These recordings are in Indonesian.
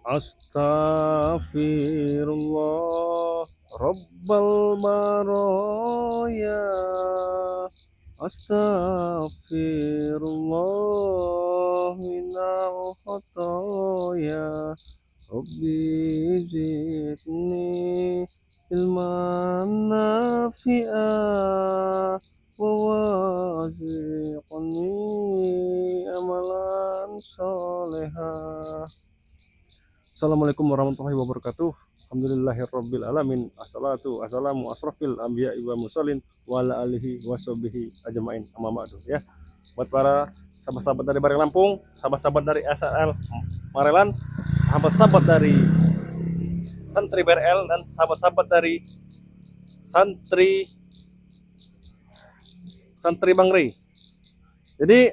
Astaghfirullah Rabbal baraya. Astaghfirullah minal khotoya. Rabbi zidni ilman nafi'a wa waziqni amalan solehah. Assalamualaikum warahmatullahi wabarakatuh. Alhamdulillahirabbil alamin. Assalatu wassalamu asrofil anbiya'i wa mursalin wa ala alihi washabihi ajmain. Amma ba'du ya. Buat para sahabat-sahabat dari Bareng Lampung, sahabat-sahabat dari SRL Marelan, sahabat-sahabat dari Santri BRL dan sahabat-sahabat dari Santri Santri Bangri. Jadi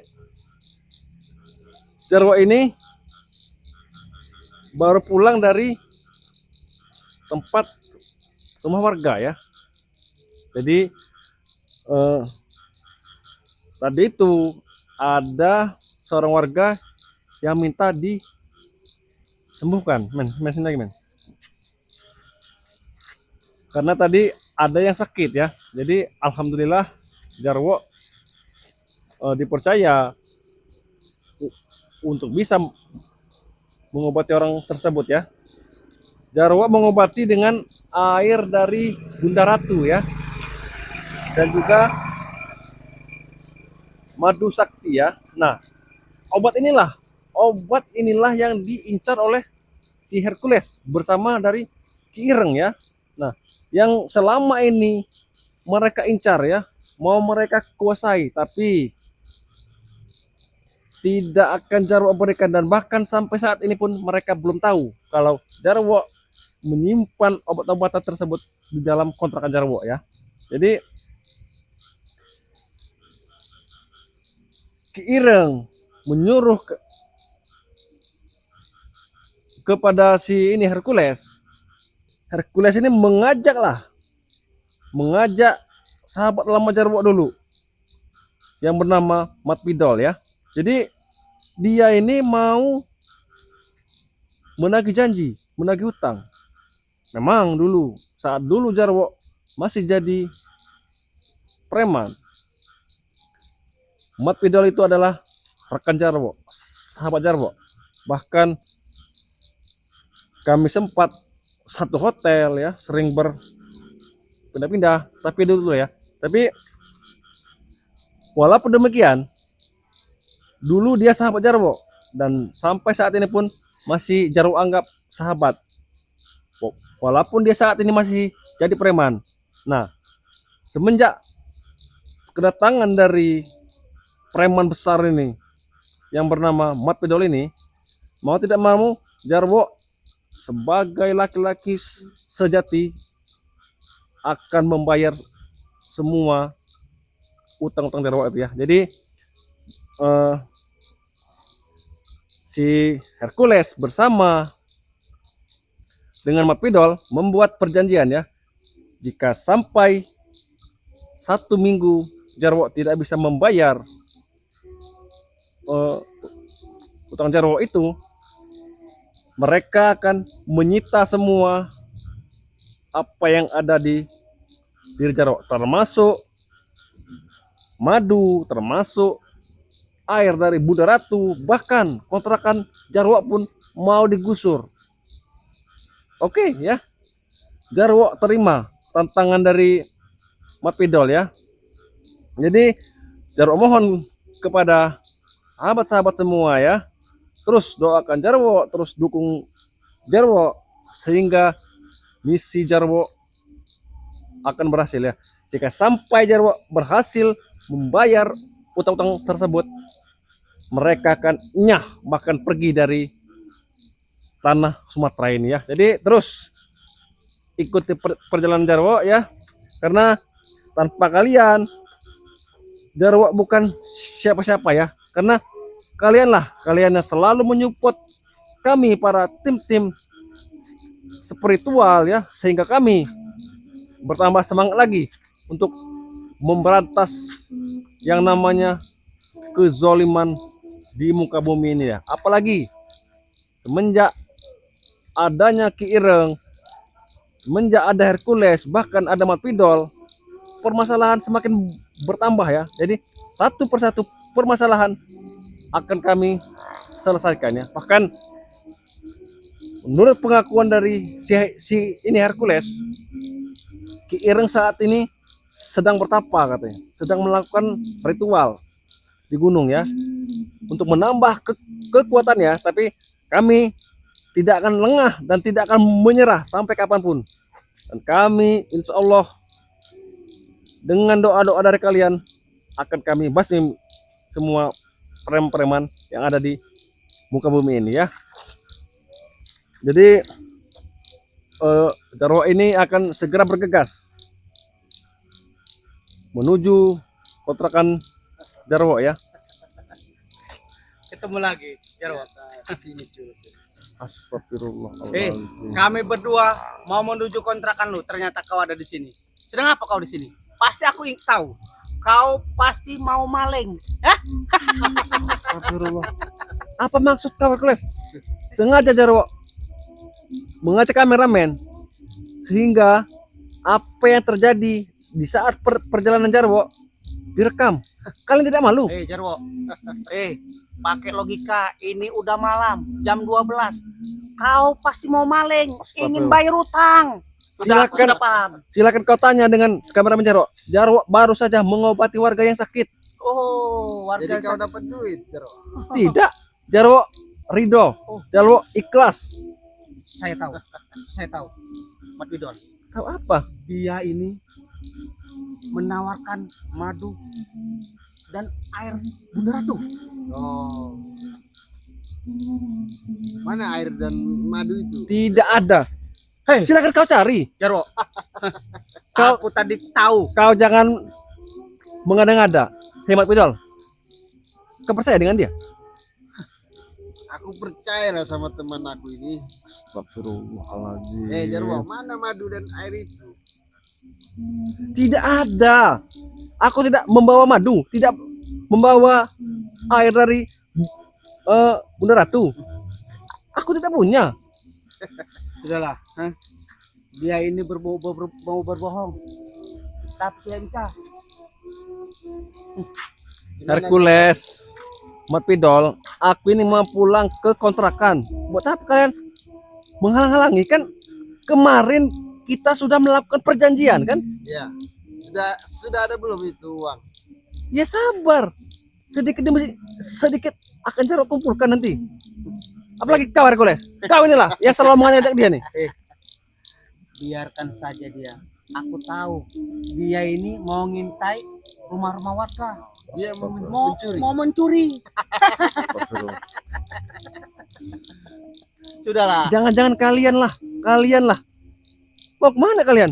Jarwo ini baru pulang dari tempat rumah warga ya. Jadi tadi itu ada seorang warga yang minta disembuhkan, men lagi men. Karena tadi ada yang sakit ya. Jadi alhamdulillah Jarwo dipercaya untuk bisa mengobati orang tersebut ya. Jarwo mengobati dengan air dari Bunda Ratu ya, dan juga madu sakti ya. Nah, obat inilah yang diincar oleh si Hercules bersama dari Ki Ireng ya. Nah, yang selama ini mereka incar ya, mau mereka kuasai, tapi tidak akan Jarwo berikan, dan bahkan sampai saat ini pun mereka belum tahu kalau Jarwo menyimpan obat-obatan tersebut di dalam kontrakan Jarwo ya. Jadi Ki Ireng menyuruh kepada si ini Hercules. Hercules ini mengajak sahabat lama Jarwo dulu yang bernama Mat Pidol ya. Jadi dia ini mau menagih janji, menagih hutang. Memang saat dulu Jarwo masih jadi preman, Mat Pidol itu adalah rekan Jarwo, sahabat Jarwo. Bahkan kami sempat satu hotel ya, sering berpindah-pindah, tapi dulu ya. Tapi walaupun demikian, dulu dia sahabat Jarwo, dan sampai saat ini pun masih Jarwo anggap sahabat. Walaupun dia saat ini masih jadi preman. Nah, semenjak kedatangan dari preman besar ini yang bernama Mat Pidol ini, mau tidak mau Jarwo sebagai laki-laki sejati akan membayar semua utang-utang Jarwo itu ya. Jadi si Hercules bersama dengan Mat Pidol membuat perjanjian ya, jika sampai 1 minggu Jarwo tidak bisa membayar utang Jarwo itu, mereka akan menyita semua apa yang ada di diri Jarwo, termasuk madu, termasuk air dari Bunda Ratu, bahkan kontrakan Jarwo pun mau digusur. Oke ya, Jarwo terima tantangan dari Mat Pidol ya. Jadi Jarwo mohon kepada sahabat-sahabat semua ya, terus doakan Jarwo, terus dukung Jarwo, sehingga misi Jarwo akan berhasil ya. Jika sampai Jarwo berhasil membayar utang-utang tersebut, mereka akan nyah, bahkan pergi dari tanah Sumatera ini ya. Jadi terus ikuti perjalanan Jarwo ya, karena tanpa kalian Jarwo bukan siapa-siapa ya, karena kalian yang selalu menyupport kami para tim-tim spiritual ya, sehingga kami bertambah semangat lagi untuk memberantas yang namanya kezoliman di muka bumi ini ya. Apalagi semenjak adanya Ki Ireng, semenjak ada Hercules, bahkan ada Mat Pidol, permasalahan semakin bertambah ya. Jadi satu persatu permasalahan akan kami selesaikan ya. Bahkan menurut pengakuan dari si ini Hercules, Ki Ireng saat ini sedang bertapa katanya, sedang melakukan ritual di gunung ya, untuk menambah kekuatannya. Tapi kami tidak akan lengah dan tidak akan menyerah sampai kapanpun. Dan kami insya Allah dengan doa-doa dari kalian akan kami basmi semua preman-preman yang ada di muka bumi ini ya. Jadi Jarwo ini akan segera bergegas menuju kontrakan Jarwo ya. Ketemu lagi, Jarwo. Sini cuy. Astagfirullahaladzim. Kami berdua mau menuju kontrakan lu. Ternyata kau ada di sini. Sedang apa kau di sini? Pasti aku ingin tahu. Kau pasti mau maling. Astagfirullah. Apa maksud kau, Hercules? Sengaja Jarwo mengajak kameramen sehingga apa yang terjadi di saat perjalanan Jarwo direkam. Kalian tidak malu? Jarwo. Pakai logika, ini udah malam, jam 12. Kau pasti mau maling, ingin bayar utang. Sudah paham. Silakan kau tanya dengan kameramen Jarwo. Jarwo baru saja mengobati warga yang sakit. Oh, warga Jadi kau dapat duit, Jarwo? Tidak. Jarwo ridho. Jarwo ikhlas. Saya tahu. Mat Pidol. Tahu apa? Dia ini menawarkan madu dan air Bunda Ratu. Oh. Mana air dan madu itu? Tidak ada. Hei, silakan kau cari. Jarwo. Kau- Aku tadi tahu. Kau jangan mengada-ngada. Hemat Pidol. Kau percaya dengan dia? Aku percaya lah sama teman aku ini. Astagfirullahaladzim. Jarwo, mana madu dan air itu? Tidak ada. Aku tidak membawa madu, tidak membawa air dari Bunda Ratu. Aku tidak punya. Sudahlah. Dia ini mau berbohong. Tapi dia bisa. Hercules, Mat Pidol, aku ini mau pulang ke kontrakan. Buat apa kalian menghalang-halangi? Kan kemarin kita sudah melakukan perjanjian kan? Ya. Sudah ada belum itu uang? Ya sabar. Sedikit demi sedikit akan Jarwo kumpulkan nanti. Apalagi kau Hercules. Kau inilah yang selalu mengajak dia nih. Biarkan saja dia. Aku tahu dia ini mau ngintai rumah-rumah warga. Dia mau Mau mencuri. mau mencuri. Sudahlah. Jangan-jangan kalian lah. Mau kemana kalian?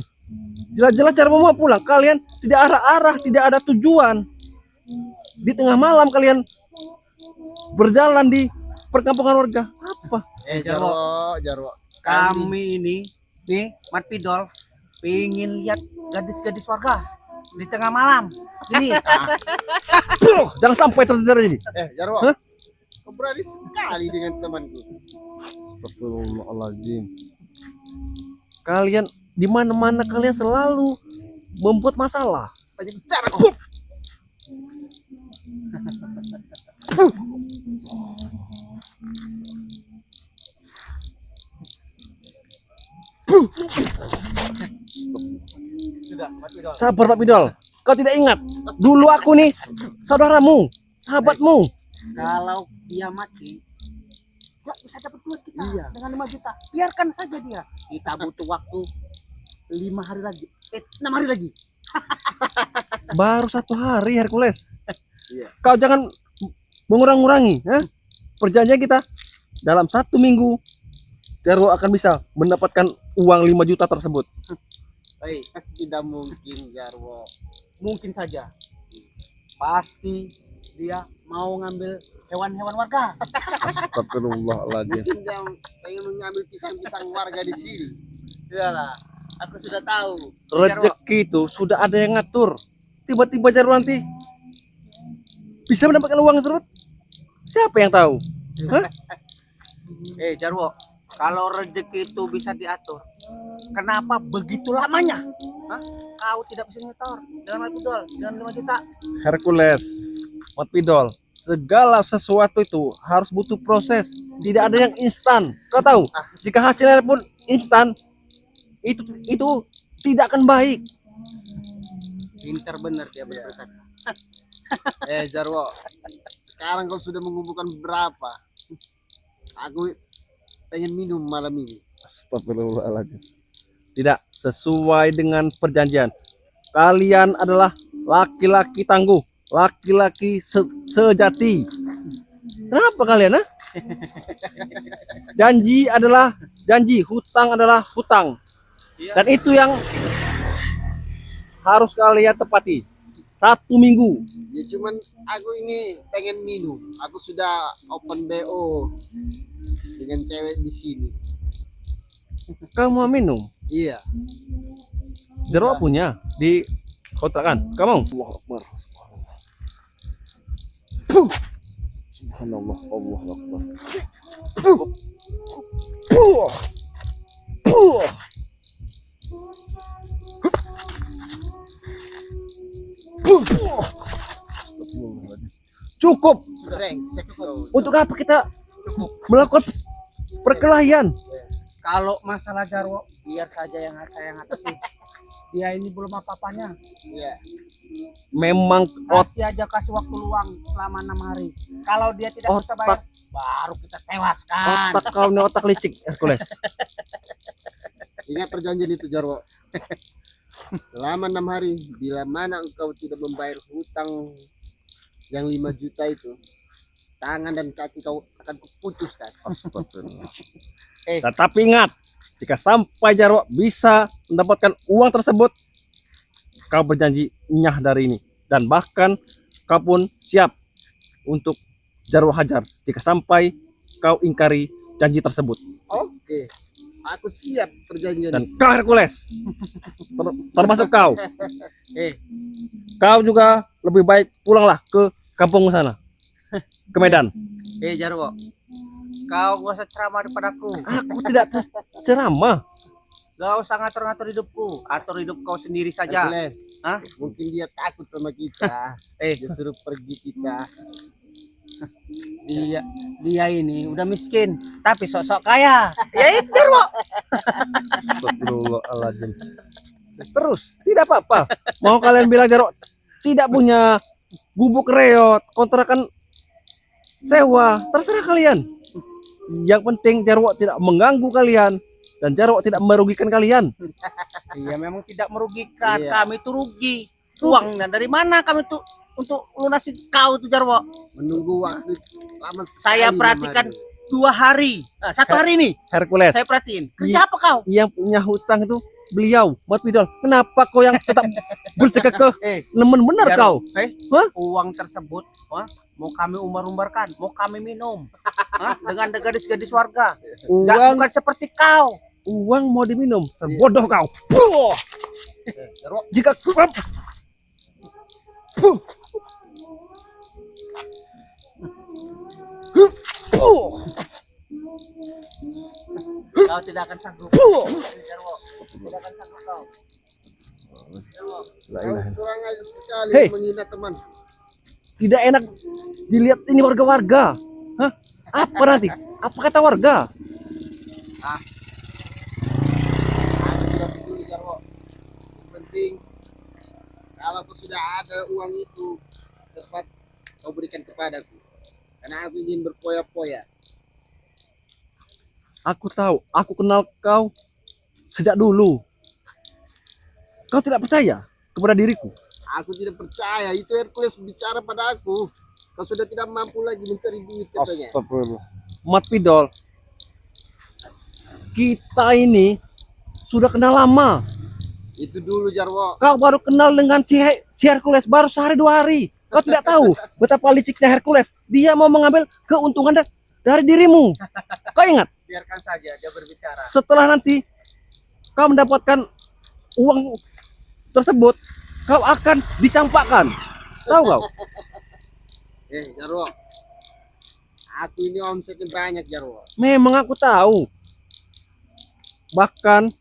Jelas-jelas cara mau pulang. Kalian tidak arah-arah, tidak ada tujuan. Di tengah malam kalian berjalan di perkampungan warga. Apa? Jarwo. Kami ini nih Mat Pidol pengen lihat gadis-gadis warga di tengah malam. Ini Jangan sampai terjadi. Jarwo. Hah? Kau berani sekali dengan temanku. Astagfirullahaladzim. Kalian di mana-mana kalian selalu membuat masalah. Banyak bicara kau. sudah Mat Pidol. Sabar Pak Pidol. Kau tidak ingat? Dulu aku nih saudaramu, sahabatmu. Kalau dia mati, ya bisa dapat duit kita dengan 5 juta. Biarkan saja dia. Kita butuh waktu 5 hari lagi. 6 hari lagi. Baru 1 hari Hercules. Iya. Kau jangan mengurang-ngurangi. Perjanjian kita dalam 1 minggu Jarwo akan bisa mendapatkan uang 5 juta tersebut. Tidak mungkin, Jarwo. Mungkin saja. Pasti dia mau ngambil hewan-hewan warga. Astagfirullahaladzim. Mungkin dia pengen mengambil pisang-pisang warga di sini. Sudahlah, aku sudah tahu. Rezeki itu sudah ada yang ngatur. Tiba-tiba Jarwo nanti bisa mendapatkan uang tersebut. Siapa yang tahu? Hah? Jarwo, Kalau rezeki itu bisa diatur, kenapa begitu lamanya? Hah? Kau tidak bisa nyetor dengan Mas Pidol, dengan 5 juta. Hercules, Mat Pidol, segala sesuatu itu harus butuh proses. Tidak ada yang instan. Kau tahu, jika hasilnya pun instan, itu tidak akan baik. Pintar bener dia berkata. Jarwo, sekarang kau sudah mengumpulkan berapa? Aku pengen minum malam ini. Astagfirullahaladzim. Tidak sesuai dengan perjanjian. Kalian adalah laki-laki tangguh, laki-laki sejati. Kenapa kalian, ha? Janji adalah janji, hutang adalah hutang. Dan itu yang harus kalian tepati. 1 minggu. Ya cuman aku ini pengen minum. Aku sudah open BO dengan cewek di sini. Kamu mau minum? Iya. Jeruk punya di kontrakan. Kamu? Allah Akbar. Subhanallah, Allah Akbar. Cukup. Brengsek kau. Untuk apa kita melakukan perkelahian? Kalau masalah Jarwo, biar saja yang saya ngatasi. Dia ini belum apa-apanya. Iya. Memang Kasih aja, kasih waktu luang selama 6 hari. Kalau dia tidak bisa bayar, otak baru kita tewaskan. otak kau ini otak licik, Hercules. Ingat perjanjian itu, Jarwo. Selama 6 hari, bila mana engkau tidak membayar hutang yang 5 juta itu, tangan dan kaki kau akan kuputuskan. Astagfirullah. Tetapi ingat, jika sampai Jarwo bisa mendapatkan uang tersebut, kau berjanji nyah dari ini. Dan bahkan kau pun siap untuk Jarwo hajar jika sampai kau ingkari janji tersebut. Oke. Aku siap perjanjian Dan itu. kau Hercules, termasuk kau. Kau juga lebih baik pulanglah ke kampung sana, ke Medan. Jarwo, kau gak usah ceramah daripada aku. Aku tidak ceramah. Gak usah ngatur-ngatur hidupku. Atur hidup kau sendiri saja. Hercules, Hah? mungkin dia takut sama kita. Dia suruh pergi kita. Dia ini udah miskin, tapi sok-sok kaya. Ya itu, Jarwo. Astagfirullahaladzim. Terus, tidak apa-apa. Mau kalian bilang Jarwo tidak punya gubuk reot, kontrakan sewa, terserah kalian. Yang penting Jarwo tidak mengganggu kalian dan Jarwo tidak merugikan kalian. Iya, memang tidak merugikan. Iya. Kami itu rugi. Uangnya dari mana kami tuh untuk lunasi kau tuh, Jarwo? Menunggu waktu lama sekali. Saya perhatikan 2 hari. Nah, 1 hari nih. Hercules, Saya perhatiin. Kerja apa kau? yang punya hutang itu beliau, Mat Pidol. Kenapa kau yang tetap bersekekeh? Nemen benar Jarwo, kau. Hah? Uang tersebut, mau kami umbar-umbarkan, mau kami minum. Dengan gadis-gadis warga. Uang Bukan seperti kau. uang mau diminum. Bodoh kau. Jarwo, Jika kau Kau tidak akan sanggup. Jarwo, tidak akan sanggup kau. Jarwo. kau kurang aja sekali Hei. menghina teman. tidak enak dilihat ini warga-warga. Hah? Apa nanti? Apa kata warga? Aku tidak peduli, Jarwo. Yang penting kalau kau sudah ada uang itu, cepat kau berikan kepadaku. Karena aku ingin berpoya-poya. Aku tahu, aku kenal kau sejak dulu. Kau tidak percaya kepada diriku. Aku tidak percaya, itu Hercules bicara pada aku. Kau sudah tidak mampu lagi mencari duit katanya. Astagfirullah. Mat Pidol, kita ini sudah kenal lama. Itu dulu, Jarwo. Kau baru kenal dengan si Hercules baru sehari 2 hari. Kau tidak tahu betapa liciknya Hercules. Dia mau mengambil keuntungan dari dirimu. Kau ingat? Biarkan saja dia berbicara. Setelah nanti kau mendapatkan uang tersebut, kau akan dicampakkan. Tahu kau? Jarwo. Aku ini omsetnya banyak, Jarwo. Memang aku tahu. bahkan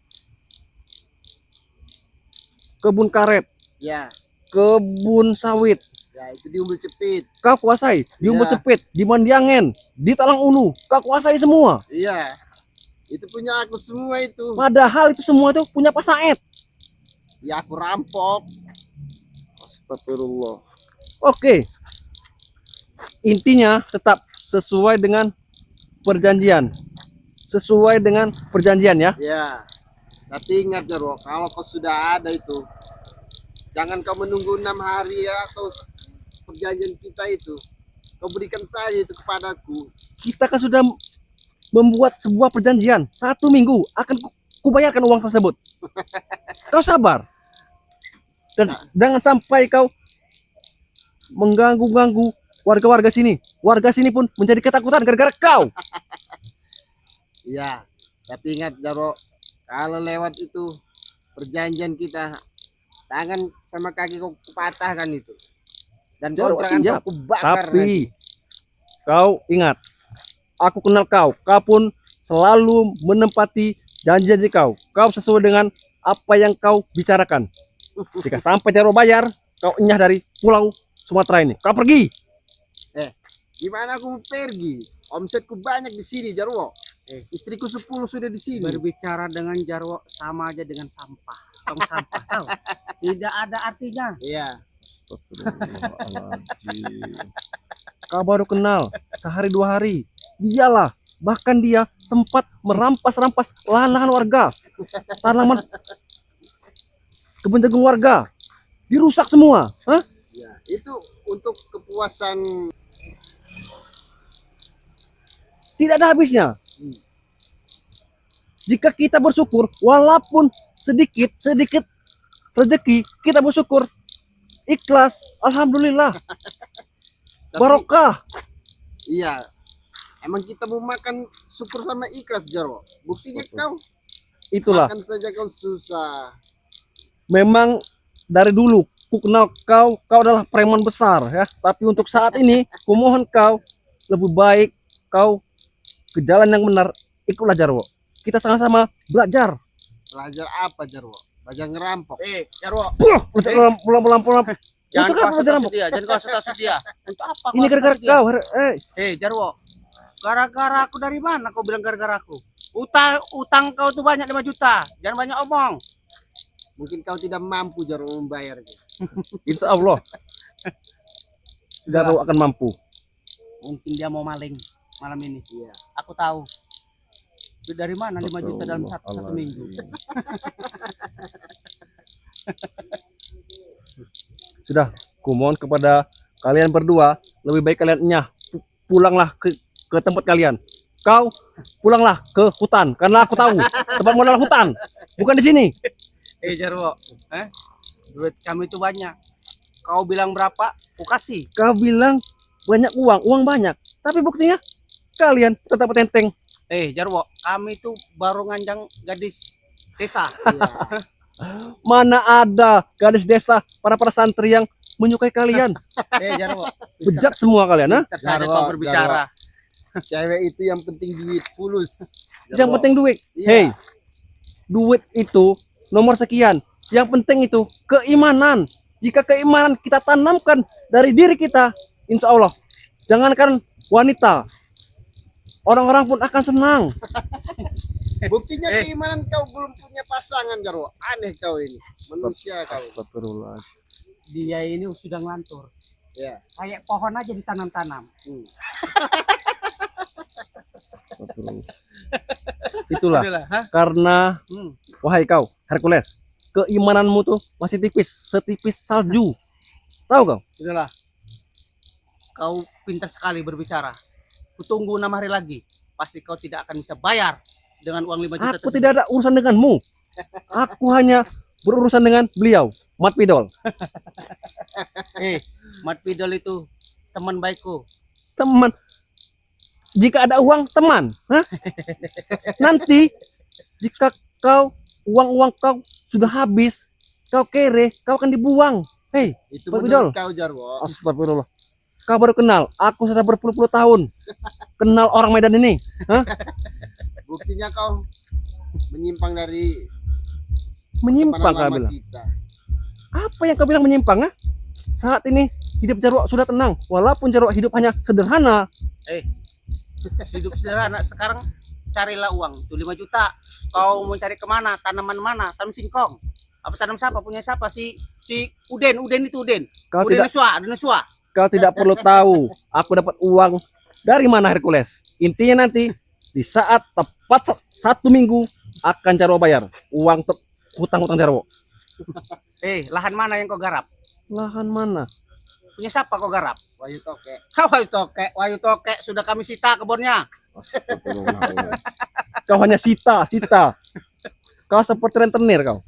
kebun karet, Ya, kebun sawit, ya itu di Umbul Cepit. kau kuasai. Di Umbul Ya. Cepit, di Mandiangen, di Talang Ulu, kau kuasai semua. Iya. Itu punya aku semua itu. Padahal itu semua itu punya Pak Said. Ya aku rampok. Astagfirullah. Oke. Intinya tetap sesuai dengan perjanjian. Sesuai dengan perjanjian ya. Ya. Tapi ingat Jarwo, kalau kau sudah ada itu, jangan kau menunggu 6 hari ya, atau perjanjian kita itu. Kau berikan saja itu kepadaku. Kita kan sudah membuat sebuah perjanjian. 1 minggu akan kubayarkan uang tersebut. Kau sabar. Dan jangan sampai kau mengganggu-ganggu warga-warga sini. Warga sini pun menjadi ketakutan gara-gara kau. Iya. Tapi ingat Jarwo, kalau lewat itu perjanjian kita, tangan sama kaki kau kupatahkan itu. Dan Jarwo, kontrakan siap. kau kubakar nanti. Tapi kau ingat, aku kenal kau. Kau pun selalu menempati janji-janji kau. Kau sesuai dengan apa yang kau bicarakan. Jika sampai Jarwo bayar, kau enyah dari pulau Sumatera ini. Kau pergi. Gimana aku mau pergi? Omsetku banyak di sini, Jarwo. Istriku 10 sudah di sini. Berbicara dengan Jarwo sama aja dengan sampah. Tong sampah tahu. Tidak ada artinya. Iya. Kau baru kenal sehari 2 hari. Dialah, bahkan dia sempat merampas-rampas lahan-lahan warga. Tanaman kebun jagung warga dirusak semua. Hah? Ya, itu untuk kepuasan. Tidak ada habisnya. Jika kita bersyukur, walaupun sedikit rezeki, kita bersyukur, ikhlas, alhamdulillah, Tapi, barokah. iya. Emang kita mau makan syukur sama ikhlas, Jarwo. Buktinya kau Itulah, makan saja kau susah. memang dari dulu ku kenal kau adalah preman besar ya. Tapi untuk saat ini, kumohon kau lebih baik kau ke jalan yang benar, ikutlah Jarwo. Kita sama-sama belajar. Belajar apa, Jarwo? Belajar ngerampok. Jarwo. Pulang. Jangan Untuk kau apa belajar asal rampok? dia, jangan kau asal dia. Untuk apa? Ini gara-gara kau. Jarwo. Gara-gara aku dari mana kau bilang gara-gara aku? Utang kau tuh banyak 5 juta. Jangan banyak omong. Mungkin kau tidak mampu, Jarwo, membayarnya. Insya Allah Jarwo akan mampu. Mungkin dia mau maling malam ini. Iya. Aku tahu. Duit dari mana 5 juta dalam satu minggu? Sudah, kumohon kepada kalian berdua, lebih baik kalian enyah. Pulanglah ke tempat kalian. Kau pulanglah ke hutan, karena aku tahu tempatmu adalah hutan, bukan di sini. Jarwo, duit kami itu banyak. Kau bilang berapa? Aku kasih. Kau bilang banyak uang banyak, tapi buktinya kalian tetap tenteng. Jarwo, kami itu baru nganjang gadis desa. Iya. Mana ada gadis desa para santri yang menyukai kalian? Jarwo, Bejat semua kalian, ha? tersaja Jarwo, kau berbicara. Cewek itu yang penting duit fulus. Yang penting duit. Iya. Hei, duit itu nomor sekian. Yang penting itu keimanan. Jika keimanan kita tanamkan dari diri kita, insya Allah, jangankan wanita, orang-orang pun akan senang. Buktinya keimanan kau belum punya pasangan, Jarwo. Aneh kau ini. Manusia kau. Astagfirullah. Dia ini sudah ngelantur. Ya. Kayak pohon aja ditanam-tanam. Itulah Hah? karena wahai kau Hercules, keimananmu tuh masih tipis, setipis salju. Tahu kau? Udahlah. Kau pintar sekali berbicara. Kutunggu 6 hari lagi. Pasti kau tidak akan bisa bayar dengan uang 5 juta Aku tidak ada urusan denganmu. Aku hanya berurusan dengan beliau, Mat Pidol. Mat Pidol itu teman baikku. Teman. Jika ada uang, teman. Hah? Nanti jika uang kau sudah habis, kau kere, kau akan dibuang. Hei, Itu Mat menurut Pidol. kau, Jarwo. Astagfirullah. Kau baru kenal, aku sudah berpuluh-puluh tahun kenal orang Medan ini. Hah? Buktinya kau menyimpang dari Menyimpang kau lama bilang. kita. Apa yang kau bilang menyimpang? Ah? Saat ini hidup Jarwo sudah tenang, walaupun Jarwo hidup hanya sederhana. Hidup sederhana sekarang, carilah uang tuh 5 juta. Kau mau cari kemana? Tanaman mana? Tanam singkong. Apa tanam siapa? Punya siapa? Si Uden itu Uden. Kau Uden tidak Nasua. kau tidak perlu tahu aku dapat uang dari mana, Hercules. Intinya nanti di saat tepat 1 minggu akan Jarwo bayar uang hutang-hutang Jarwo. Lahan mana yang kau garap? Lahan mana? Punya siapa kau garap? Wahyu Toke. Wayu Toke sudah kami sita kebunnya. Astagfirullahaladzim. Kau hanya sita. Kau seperti rentenir kau.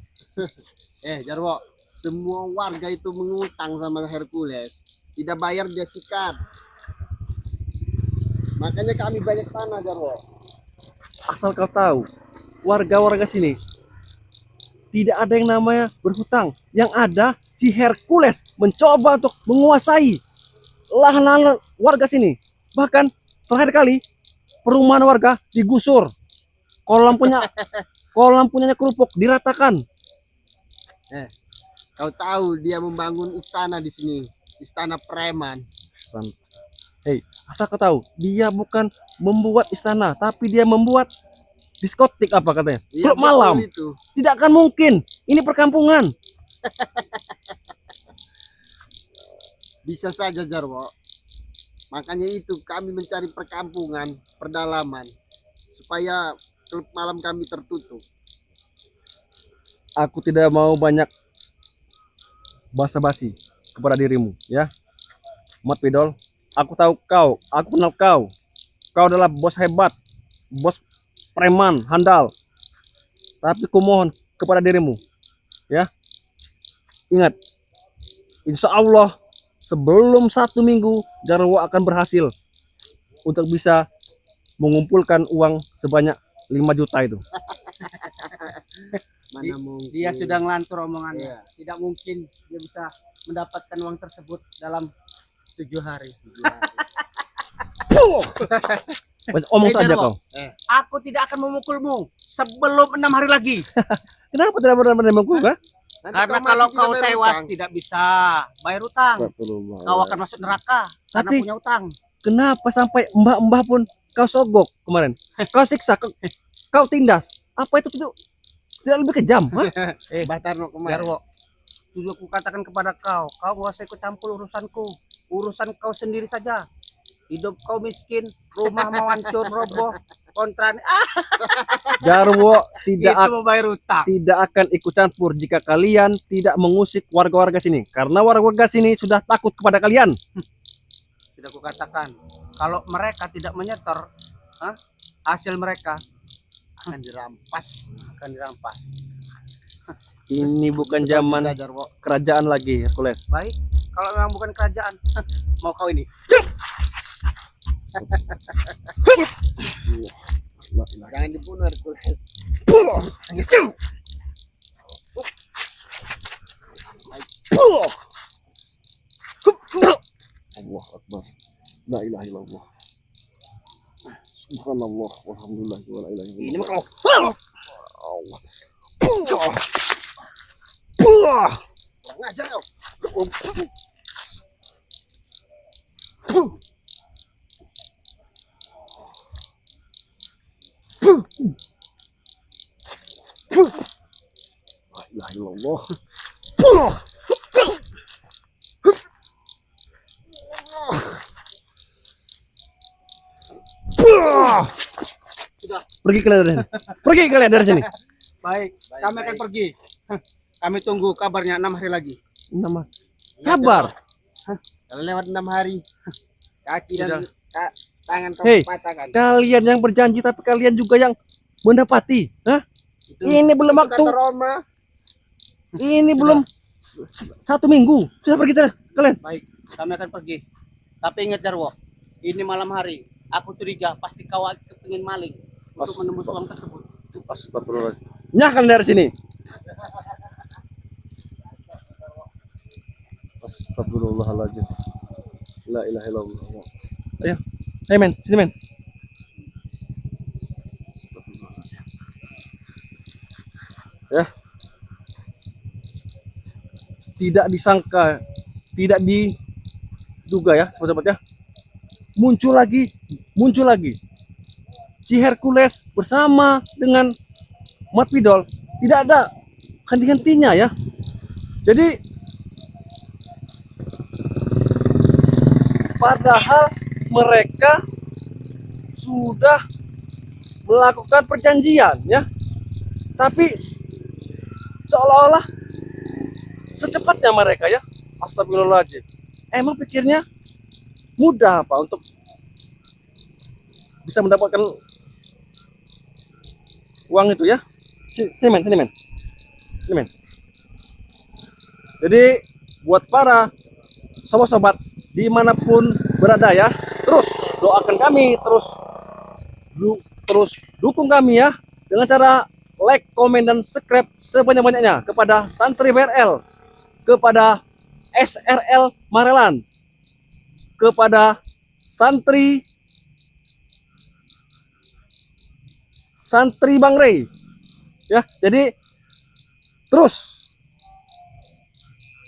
Jarwo, semua warga itu mengutang sama Hercules. Tidak bayar dia sikat. Makanya kami banyak tanah, Jarwo. Asal kau tahu, warga-warga sini tidak ada yang namanya berhutang. Yang ada si Hercules mencoba untuk menguasai lahan-lahan warga sini. Bahkan terakhir kali perumahan warga digusur. Kolam punyanya kerupuk diratakan. Kau tahu dia membangun istana di sini, istana preman. Hei, asal kau tahu, dia bukan membuat istana, tapi dia membuat diskotik apa katanya? Iya, Klub malam. betul itu. Tidak akan mungkin. Ini perkampungan. Bisa saja, Jarwo. Makanya itu kami mencari perkampungan, perdalaman, supaya klub malam kami tertutup. Aku tidak mau banyak basa-basi kepada dirimu, ya. Mat Pidol, aku tahu kau, aku kenal kau. Kau adalah bos hebat, bos preman, handal. Tapi kumohon kepada dirimu, ya. Ingat, insya Allah sebelum 1 minggu Jarwo akan berhasil untuk bisa mengumpulkan uang sebanyak 5 juta itu. Mana mungkin. Dia sudah ngelantur omongannya. Iya. Tidak mungkin dia bisa mendapatkan uang tersebut dalam 7 hari. Omong saja Jarwo, kau. aku tidak akan memukulmu sebelum 6 hari lagi. Kenapa tidak benar-benar memukul, kah? Nanti Karena mati kalau tidak kau bayar tewas utang. tidak bisa bayar utang. Kau akan masuk neraka karena Tapi- punya utang. Kenapa sampai mbah-mbah pun kau sogok kemarin? Kau siksa, kau tindas. Apa itu tidak lebih kejam? Hah? Batarno kemarin. Jarwo, sudah aku katakan kepada kau nggak usah ikut campur urusanku. Urusan kau sendiri saja. Hidup kau miskin, rumah mau hancur, roboh, kontrak. Jarwo Itu mau bayar utang. tidak akan ikut campur jika kalian tidak mengusik warga-warga sini. Karena warga-warga sini sudah takut kepada kalian. Sudah aku katakan, kalau mereka tidak menyetor, hasil mereka akan dirampas, Ini bukan Betul zaman juga, Jarwo. kerajaan lagi, Hercules. Baik, kalau memang bukan kerajaan, mau kau ini. Jangan dibunuh, Hercules. Allah Akbar. La ilaha illallah. Subhanallah walhamdulillah wa la ilaha illallah. Ini mah kau. Allah. Kurang ajar kau. La ilaha illallah. Sudah. Pergi kalian dari sini. Pergi kalian dari sini. Baik, kami akan pergi. Kami tunggu kabarnya 6 hari lagi. Nama. Sabar. Kalau lewat 6 hari, kaki dan tangan kau Hei. patahkan. Kalian yang berjanji tapi kalian juga yang mendapati. Hah? Ini belum itu waktu. kata Roma. Ini belum 1 minggu. Sudah pergi kalian. Baik, kami akan pergi. Tapi ingat Jarwo, ini malam hari. Aku curiga pasti kau ingin maling untuk menembus uang tersebut. Astagfirullah. Nyah kalian dari sini. Astagfirullahaladzim. La ilaha illallah. Ayo. Hey men, sini men. Astagfirullahaladzim. ya. Tidak disangka, tidak diduga ya, sahabat-sahabat ya. Muncul lagi si Hercules bersama dengan Mat Pidol, tidak ada henti-hentinya ya. Jadi padahal mereka sudah melakukan perjanjian ya, tapi seolah-olah secepatnya mereka ya. Astagfirullahaladzim, emang pikirnya mudah apa untuk bisa mendapatkan uang itu ya. Sini men. Jadi buat para sobat-sobat dimanapun berada ya, terus doakan kami, terus dukung kami ya dengan cara like, komen, dan subscribe sebanyak-banyaknya kepada Santri BRL, kepada SRL Marelan, kepada Santri Bang Rey ya. Jadi terus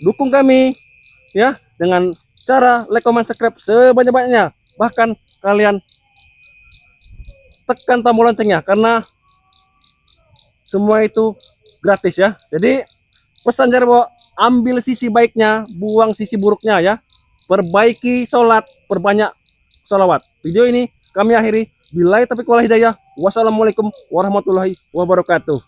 dukung kami ya dengan cara like, comment, subscribe sebanyak-banyaknya. Bahkan kalian tekan tombol loncengnya karena semua itu gratis ya. Jadi pesan Jarwo, ambil sisi baiknya, buang sisi buruknya ya. Perbaiki sholat, perbanyak sholawat. Video ini kami akhiri. Billahi taufiq wal hidayah. Wassalamualaikum warahmatullahi wabarakatuh.